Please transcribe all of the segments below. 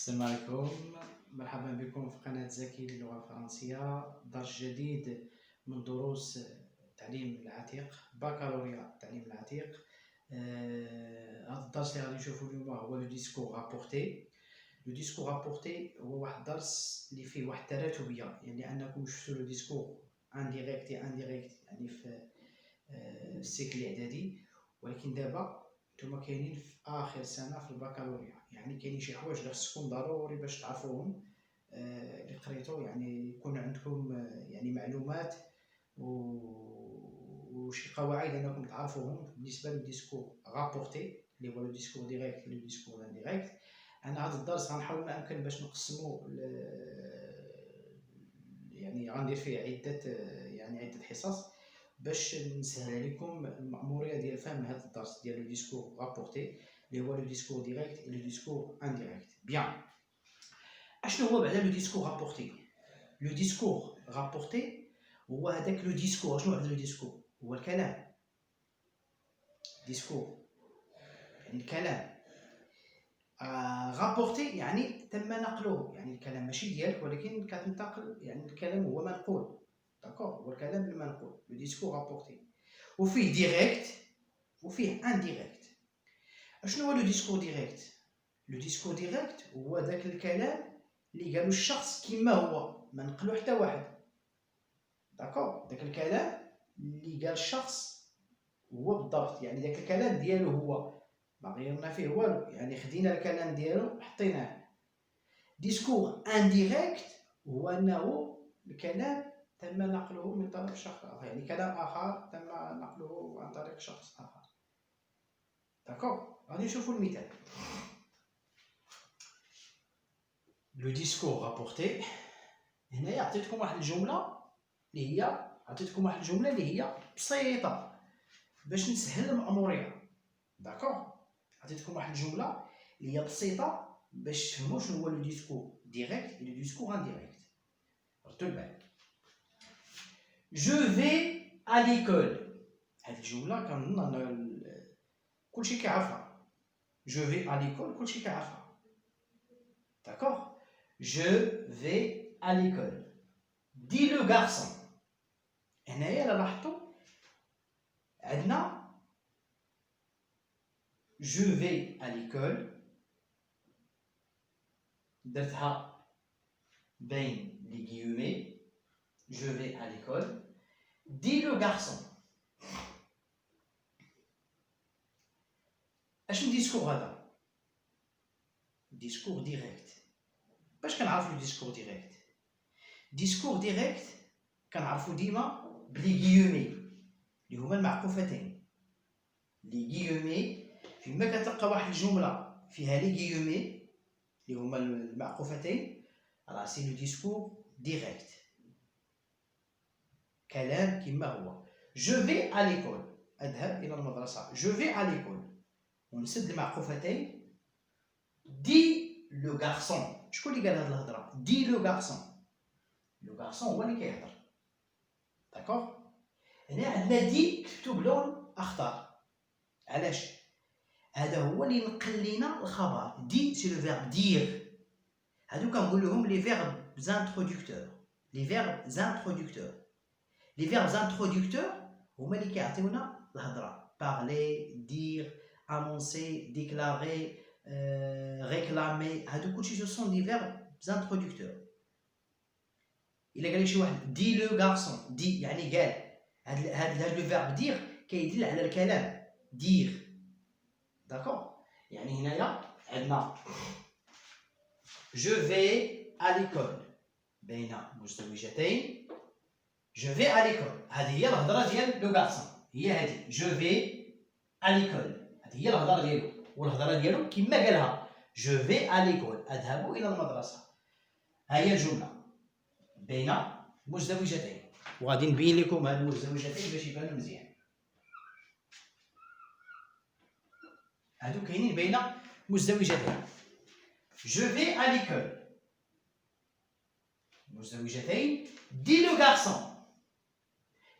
السلام عليكم، مرحبا بكم في قناة زكي للغة الفرنسية. درس جديد من دروس التعليم العتيق، بكالوريا التعليم العتيق. هذا الدرس اللي غادي نشوفو اليوم هو لو ديسكور رابورتي. لو ديسكور رابورتي هو واحد الدرس اللي فيه واحد التراتبية، يعني أنكم شفتو لو ديسكور انديريكت يعني في السيكل الإعدادي، ولكن دابا نتوما كاينين في اخر سنه في البكالوريا، يعني كاينين شي حوايج اللي خصكم ضروري باش تعرفوهم اللي قريتو، يعني يكون عندكم يعني معلومات وشي قواعد انكم تعرفوهم بالنسبه للديسكور رابورتي اللي هو لو ديسكور ديريكت لو ديسكور انديريكت. انا هذا الدرس غنحاول ما امكن باش نقسمو يعني غندير فيه عده حصص باش نسهل عليكم المأمورية ديال فهم هذا الدرس ديال لو ديسكور رابورتي اللي هو لو ديسكور ديريكت و لو ديسكور انديريكت. بيان، اشنو هو بعدا لو ديسكور رابورتي؟ لو ديسكور رابورتي هو هذاك لو ديسكور. شنو هذا لو ديسكور؟ هو الكلام. ديسكور يعني الكلام، رابورتي يعني تم نقله، يعني الكلام ماشي ديالك ولكن كتنتقل، يعني الكلام هو منقول. داكور، هو الكلام المنقول لو ديسكور رابورتي. وفيه ديريكت وفيه انديريكت. اشنو هو لو ديسكور ديريكت؟ لو ديسكور ديريكت هو داك الكلام اللي قالو الشخص كيما هو، ما نقلو حتى واحد. داكور، داك الكلام اللي قال الشخص هو بالضبط، يعني داك الكلام ديالو هو، ما غيرنا فيه والو، يعني خدينا الكلام ديالو حطيناه. ديسكور انديريكت هو انه الكلام تم نقله من طرف شخص اخر، يعني كلام اخر تم نقله عن طريق شخص اخر. داكور، غادي نشوفوا المثال. لو ديسكور رابورتي، هنايا عطيتكم واحد الجمله اللي هي بسيطه باش نسهل المأموريه. داكور، عطيتكم واحد الجمله اللي هي بسيطه باش تفهموا شنو هو لو ديسكور ديريكت و لو ديسكور انديريكت. ردوا البال. جو في ا ليكول، هاد الجمله كنظن ان كلشي كيعرفها. جو في ا ليكول كلشي كيعرفها. داكور، je vais à l'école. Dit le garçon. هنايا لاحظتوا عندنا je vais à l'école، درتها بين لي غيومي. je vais à l'école. Dit le garçon. اشنو ديسكور هذا؟ ديسكور ديريكت. باش كنعرفوا لو ديسكور ديريكت؟ ديسكور ديريكت كنعرفوا ديما بلي غيومي اللي هما المعقوفتين. لي غيومي فيما كتلقى واحد الجمله فيها لي غيومي اللي هما المعقوفتين، راه سي لو ديسكور ديريكت، كلام كما هو. جو في ا ليكول، اذهب الى المدرسه. جو في ا ليكول، ونسد المعقوفتين. دي لو غارسون، شكون اللي قال هاد الهضره؟ دي لو غارسون. لو غارسون هو اللي كيهضر. داكوغ، هنا عندنا دي كتبتو بلون اخضر. علاش؟ هذا هو اللي نقل لينا الخبر. دي سي لو فيرب دير. هادو كنقول لهم لي فيرب زانترودكتور. لي فيرب زانترودكتور، لي فيرب زانترودكتور هما اللي كيعطيونا الهضره. بارلي، دير، annoncer, déclarer, réclamer. هادو كلشي جو سون دي فيرب زانترودكتور. الا قال لي شي واحد دي لو غارسون، دي يعني قال. هاد لو فيرب دير كيدل على الكلام. دير. داكوغ، يعني هنايا عندنا je vais à l'école بين مزدوجتين. je vais à l'école، هذه هي الهضره ديال لو غارسون، هي هذه je vais à l'école، هذه هي الهضره ديالو. والهضره ديالو كما قالها je vais à l'école، اذهب الى المدرسه. ها هي الجمله بين مزدوجتين، وغادي نبين لكم هاد المزدوجتين باش يبانوا مزيان. هادو كاينين بين مزدوجتين. je vais à l'école، مزدوجتين. دي لو غارسون.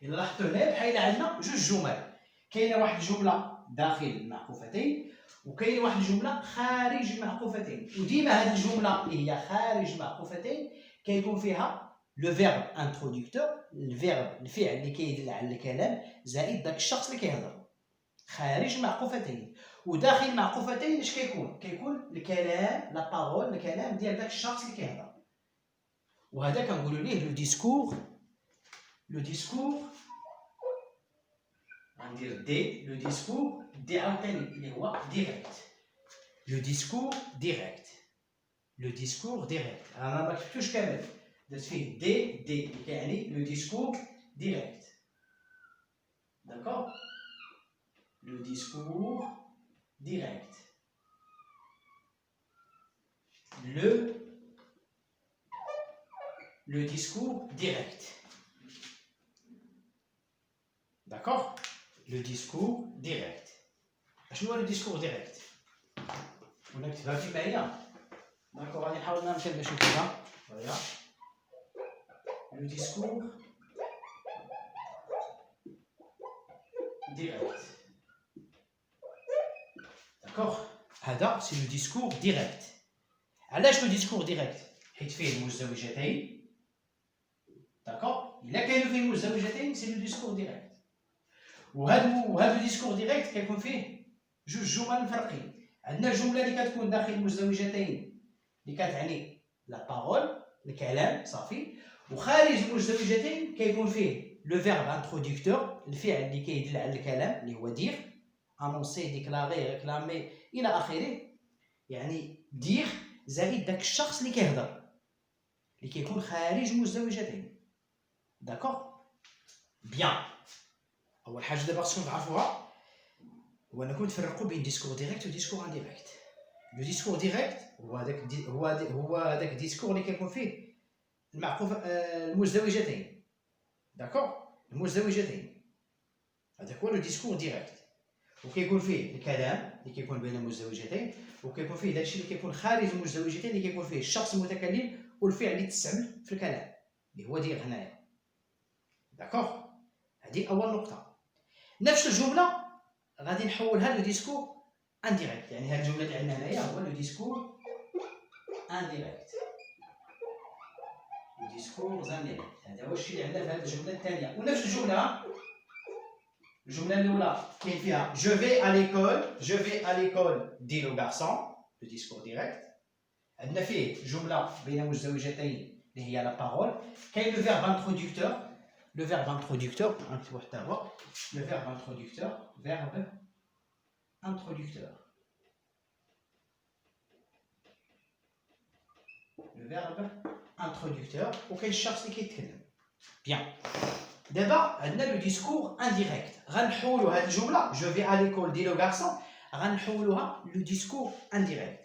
إلا لاحظتوا هنا بحال عندنا جوج جمل، كاينه واحد الجمله داخل المعقوفتين وكاين واحد الجمله خارج المعقوفتين، وديما هذه الجمله اللي هي خارج المعقوفتين كيكون فيها لو فيرب انتروديكتور، الفعل اللي كيدل على الكلام زائد داك الشخص اللي كيهضر. خارج المعقوفتين وداخل المعقوفتين اش كيكون؟ كيكون الكلام، لا بارول، الكلام ديال داك الشخص اللي كيهضر. وهذا كنقولوا ليه لو ديسكور. لو ديسكور غندير دي، لو ديسكور دي عاوتاني اللي هو ديريكت. لو ديسكور ديريكت، لو ديسكور ديريكت. انا ما كتبتوش كامل، درت فيه دي اللي كيعني لو ديسكور ديريكت. داكور، لو ديسكور ديريكت. Le discours direct. D'accord? Le discours direct. شنو هو لو ديسكور ديريكت؟ ولا نكتبها في معايا؟ داكور، غادي نحاول نمشي باش نكتبها. فوالا. لو ديسكور ديريكت. داكور؟ هذا سي لو ديسكور ديريكت. علاش لو ديسكور ديريكت؟ حيت فيه المزدوجتين. داكور؟ إلا كانوا فيه المزدوجتين سي لو ديسكور ديريكت. وهذا لو ديسكور ديريكت كيكون فيه جوج جمل مفرقين. عندنا الجمله اللي كتكون داخل المزدوجتين اللي كتعني لا بارول، الكلام صافي. وخارج المزدوجتين كيكون فيه لو فيرب انتروديكتور، الفعل اللي كيدل على الكلام اللي هو دير، انونسي، ديكلاري، ريكلامي الى اخره. يعني دير زائد داك الشخص اللي كيهضر اللي كيكون خارج المزدوجتين. داكور؟ بيان. اول حاجه دابا خصكم تعرفوها هو انكم تفرقوا بين ديسكور ديريكت و ديسكور انديريكت. لو ديسكور ديريكت هو هذاك الديسكور اللي كيكون فيه المعقوف المزدوجتين. داكور؟ المزدوجتين هذاك هو لو ديسكور ديريكت. وكيكون فيه الكلام اللي كيكون بين المزدوجتين، وكيكون فيه داكشي اللي كيكون خارج المزدوجتين اللي كيكون فيه الشخص المتكلم والفعل اللي تستعمل في الكلام اللي هو دير هنايا. داكور؟ هذه اول نقطه. نفس الجمله غادي نحولها لو ديسكور انديريكت، يعني هذه الجمله اللي عندنا هنايا هو لو ديسكور انديريكت. لو ديسكور انديريكت هذا هو الشيء اللي عندنا في هذه الجمله الثانيه. ونفس الجمله الاولى كاين فيها جو في ا ليكول، جو في ا ليكول دي لو غارسون، لو ديسكور ديريكت. عندنا فيه جمله بين مزدوجتين اللي هي لا بارول. كاين لو فيرب انتروديكتور، لو فيرب انتروديكتور نكتبو حتى هو، لو فيرب انتروديكتور، فيرب introducteur. Le verbe introducteur وكاين الشخص اللي كيتكلم. بيان. دابا عندنا لو ديسكور انديريكت. غنحولوا هذه الجمله جو في ا ليكول دي لو غارسون غنحولوها لو ديسكور انديريكت.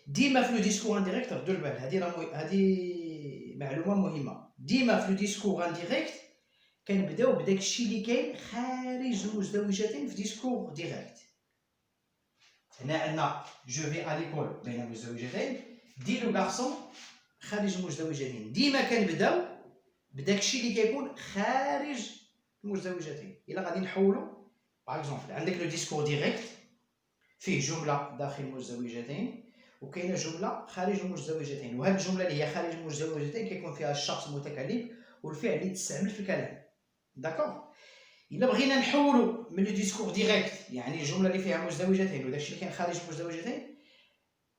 ديما في لو ديسكور انديريكت ردوا البال، هذه معلومه مهمه. ديما في لو ديسكور انديريكت كنبداو بداك الشيء اللي كاين خارج المزدوجتين في ديسكور ديريكت. هنا عندنا جو في ا ليكول بين المزدوجتين، دي لو غارسون خارج المزدوجتين. ديما كنبداو بداك الشيء اللي كيكون خارج المزدوجتين. الا غادي نحولوا باغ اكزومبل عندك لو ديسكور ديريكت فيه جمله داخل المزدوجتين وكاينه جمله خارج المزدوجتين، وهذه الجمله اللي هي خارج المزدوجتين كيكون فيها الشخص المتكلم والفعل اللي تستعمل في الكلام. داكوغ؟ الا بغينا نحولوا من لو ديسكور ديريكت يعني الجمله اللي فيها مزدوجتين وداكشي اللي كاين خارج المزدوجتين،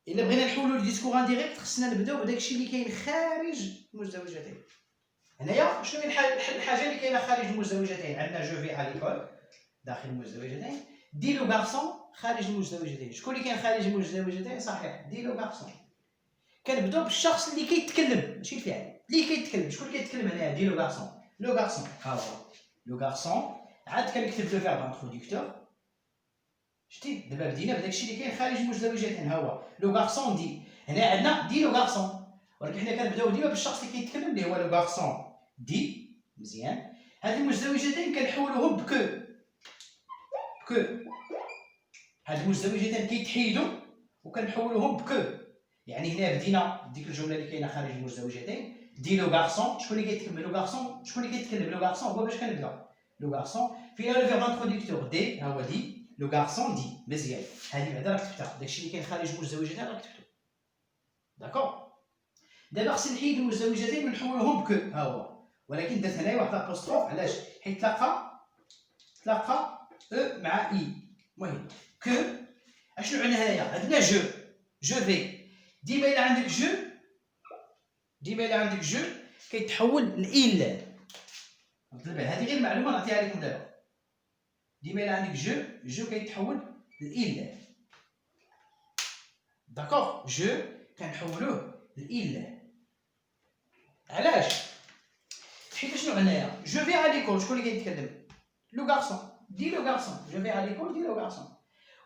الا بغينا نحولوا لديسكور انديريكت خصنا نبداو بداكشي اللي كاين خارج المزدوجتين. هنايا شنو هي الحاجه اللي كاينه خارج المزدوجتين؟ عندنا جو في ا ليكول داخل المزدوجتين، دي لو غارسون خارج المزدوجتين. شكون اللي كاين خارج المزدوجتين؟ صحيح، دي لو غارسون. كنبداو بالشخص اللي كيتكلم ماشي الفعل اللي كيتكلم. شكون اللي كيتكلم هنايا؟ دي لو غارسون. لو غارسون ها هو لو غارسون. عاد كنكتب لو فيرب انتروديكتور. شتي دابا بدينا بداكشي اللي كاين خارج المزدوجتين ها هو لو غارسون دي. هنا عندنا دي لو غارسون، ولكن حنا كنبداو ديما بالشخص اللي كيتكلم اللي هو لو غارسون دي. مزيان. هاد المزدوجتين كنحولوهم بكو. هاد المزدوجتين كيتحيدوا وكنحولوهم بكو. يعني هنا بدينا ديك الجمله اللي كاينه خارج المزدوجتين دي لو غارسون. شكون اللي كيتكلم؟ لو غارسون. شكون اللي كيتكلم؟ لو غارسون. هو باش كنبدا لو غارسون فيها لو فيرب انتروديكتور دي ها هو دي لو غارسون دي مزيان. هذه بعدا راك كتبتها، داكشي اللي كاين خارج المزدوجتين راك كتبتو. داكور. دابا خصني نحيد المزدوجتين ونحولهم بكو، ها هو، ولكن درت هنايا واحد لابوستروف. علاش؟ حيت تلاقى او مع اي. المهم كو اشنو عندنا هنايا؟ عندنا جو في. ديما الا عندك جو كيتحول لإل. هذه غير معلومه نعطيها لكم دابا. ديما الا عندك جو كيتحول لإل. داكوغ. جو كنحولوه لإل. علاش؟ حيت شنو هنايا؟ جو في على ليكول، شكون اللي كيتكلم؟ لو غارسون. دي لو غارسون. جو في على ليكول، دي لو غارسون.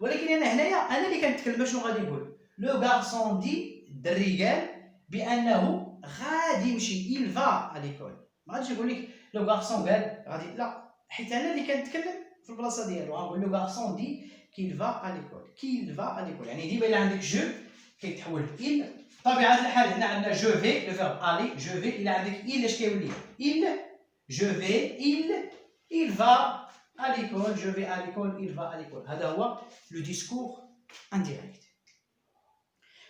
ولكن انا هنايا انا اللي كنتكلم. شنو غادي نقول؟ لو غارسون دي الدري قال بانه غادي يمشي. il va à l'école. ما غاديش نقول لك لو غارسون قال غادي، لا، حيت انا اللي كنتكلم في البلاصه ديالو. غنقول لو غارسون دي qu'il va à l'école. qu'il va à l'école يعني ديما الا عندك جو كيتحول il. طبيعه الحال هنا عندنا جو في لو فيرب الي. جو في الا عندك il اش كيولي؟ il. جو في il va à l'école. je vais à l'école. il va à l'école. هذا هو لو ديسكور انديريكت.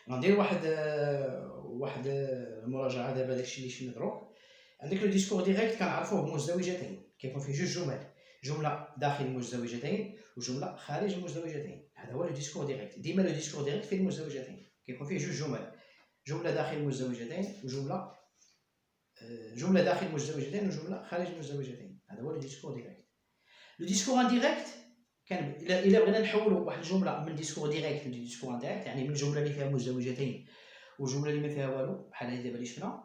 غندير واحد المراجعه دابا داكشي اللي شفنا دروك. عندك لو ديسكور ديريكت كنعرفوه بمزدوجتين، كيكون فيه جوج جمل، جمله داخل المزدوجتين وجمله خارج المزدوجتين. هذا هو لو ديسكور ديريكت. ديما لو ديسكور ديريكت فيه المزدوجتين، كيكون فيه جوج جمل، جمله داخل المزدوجتين جمله داخل المزدوجتين وجمله خارج المزدوجتين. هذا هو لو ديسكور ديريكت. لو ديسكور انديريكت كان الا بغينا نحولوا واحد الجمله من ديسكور ديريكت لديسكور انديريكت، يعني من جمله اللي فيها مزدوجتين وجمله اللي ما فيها والو، بحال هذه دابا اللي شفنا،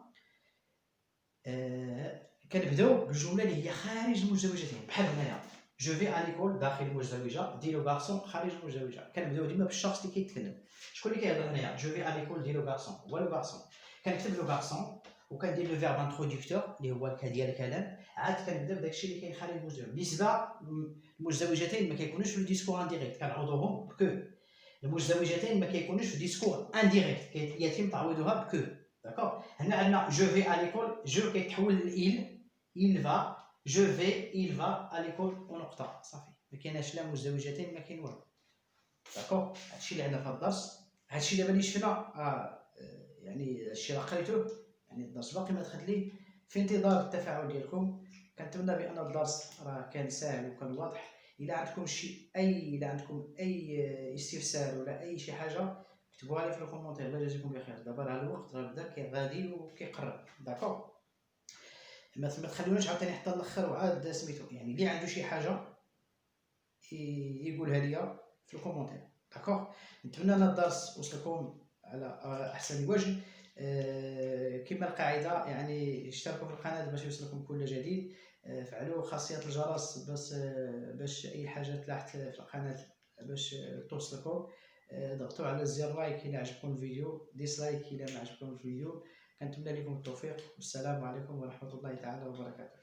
كنبداو بالجمله اللي هي خارج المزدوجتين. بحال هنايا جو في ا ليكول داخل المزدوجه، دي لو غارسون خارج المزدوجه. كنبداو ديما بالشخص اللي كيتكلم. شكون اللي كيهضر هنايا؟ جو في ا ليكول دي لو غارسون، هو لو غارسون. كنكتب لو غارسون وكندير لو فيرب انتروديكتور اللي هو ديال الكلام. عاد كنبدا بداكشي اللي كاين خارج المزدوج. بالنسبه المزدوجتين ما كيكونوش في الديسكور انديريكت، كنعوضوهم بكو. المزدوجتين ما كيكونوش في الديسكور انديريكت، يتم تعويضها بكو. داكوغ. هنا عندنا جو في ا ليكول، جو كيتحول لإل، il va. جو في il va ا ليكول ونقطه صافي. ما كايناش لا مزدوجتين ما كاين والو. داكوغ. هادشي اللي عندنا في هذا الدرس. هادشي دابا اللي شفنا يعني هادشي راه قريتوه، يعني الدرس باقي ما دخل ليه. في انتظار التفاعل ديالكم. كنتمنى بان الدرس راه كان ساهل وكان واضح. الا عندكم اي استفسار ولا اي شي حاجه كتبوها لي في الكومونتير. الله يجازيكم بخير. دابا راه الوقت راه بدا غادي وكيقرب. داكوغ. ما تخلوناش عاوتاني حتى الاخر وعاد سميتو، يعني اللي عنده شي حاجه يقولها ليا في الكومونتير. داكوغ. نتمنى ان الدرس وصلكم على احسن وجه. كما القاعده يعني اشتركوا في القناه باش يوصلكم كل جديد. فعلوا خاصيه الجرس باش اي حاجه طلعت في القناه باش توصلكم. ضغطوا على زر لايك الى عجبكم الفيديو، ديسلايك الى ما عجبكم الفيديو. كنتمنى لكم التوفيق والسلام عليكم ورحمه الله تعالى وبركاته.